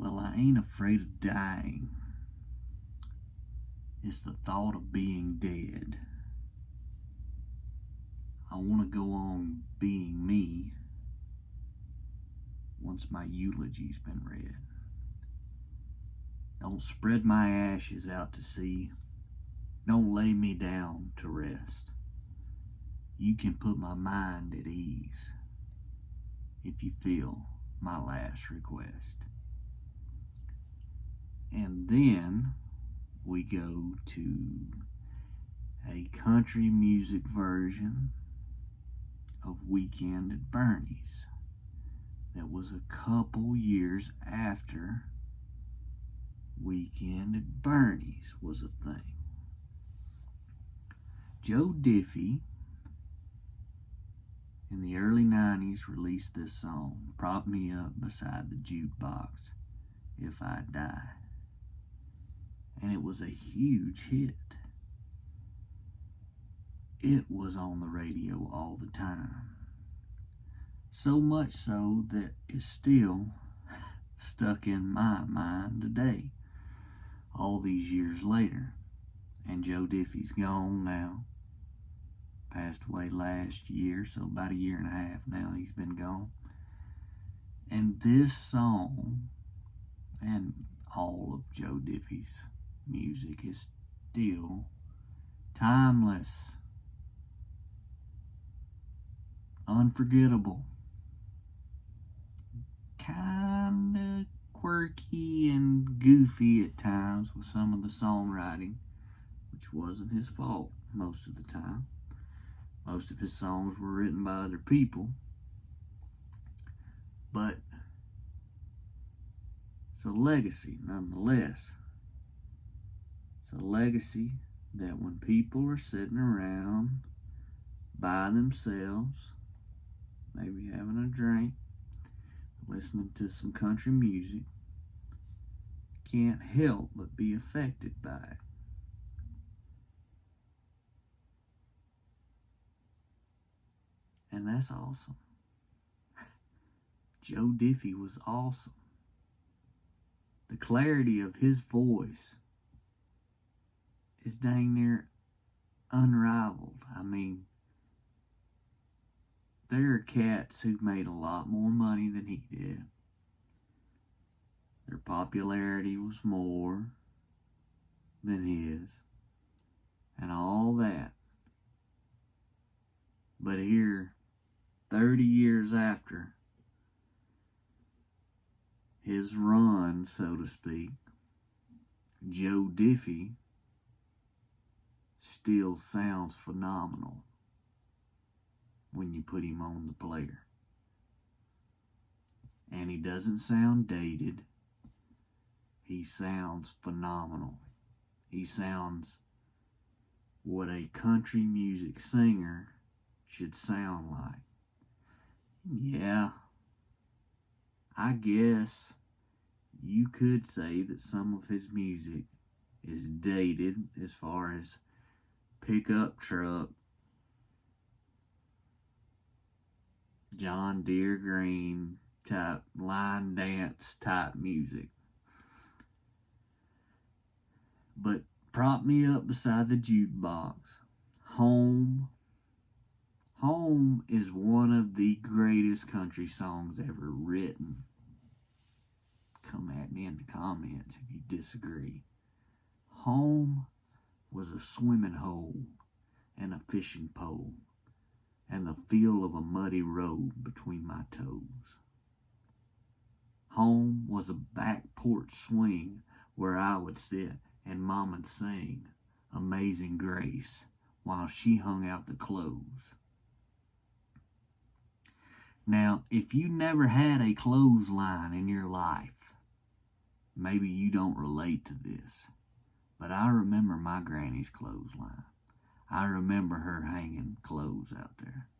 Well, I ain't afraid of dying. It's the thought of being dead. I want to go on being me once my eulogy's been read. Don't spread my ashes out to sea. Don't lay me down to rest. You can put my mind at ease if you feel my last request. And then we go to a country music version of Weekend at Bernie's that was a couple years after Weekend at Bernie's was a thing. Joe Diffie in the early 90s released this song, Prop Me Up Beside the Jukebox If I Die. And it was a huge hit. It was on the radio all the time. So much so that it's still stuck in my mind today, all these years later. And Joe Diffie's gone now. Passed away last year, so about a year and a half now he's been gone. And this song, and all of Joe Diffie's music, is still timeless, unforgettable, kinda quirky and goofy at times with some of the songwriting, which wasn't his fault most of the time. Most of his songs were written by other people, but it's a legacy nonetheless. It's a legacy that when people are sitting around by themselves, maybe having a drink, listening to some country music, can't help but be affected by it. And that's awesome. Joe Diffie was awesome. The clarity of his voice is dang near unrivaled. I mean, there are cats who made a lot more money than he did. Their popularity was more than his, and all that. But here, 30 years after his run, so to speak, Joe Diffie still sounds phenomenal when you put him on the player. And he doesn't sound dated. He sounds phenomenal. He sounds what a country music singer should sound like. Yeah, I guess you could say that some of his music is dated as far as pickup truck, John Deere Green type, line dance type music. But Prop Me Up Beside the Jukebox, Home is one of the greatest country songs ever written. Come at me in the comments if you disagree. Home was a swimming hole and a fishing pole and the feel of a muddy road between my toes. Home was a back porch swing where I would sit and Mama'd sing Amazing Grace while she hung out the clothes. Now, if you never had a clothesline in your life, maybe you don't relate to this, but I remember my granny's clothesline. I remember her hanging clothes out there.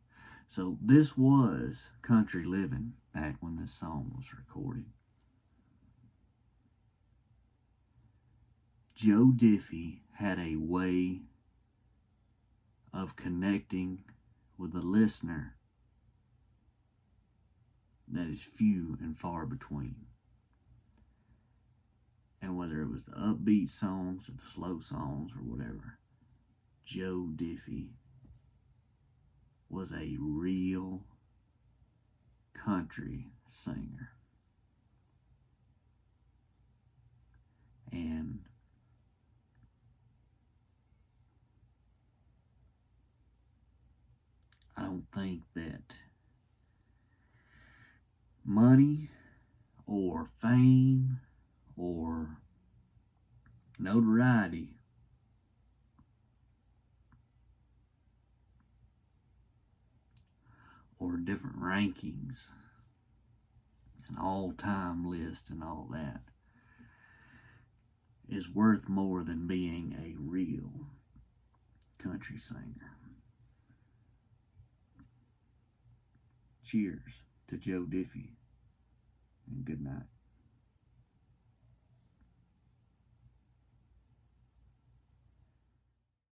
So this was country living back when this song was recorded. Joe Diffie had a way of connecting with a listener that is few and far between. And whether it was the upbeat songs or the slow songs or whatever, Joe Diffie was a real country singer. And I don't think that money or fame or notoriety or different rankings and all-time list and all that is worth more than being a real country singer. Cheers to Joe Diffie, and good night.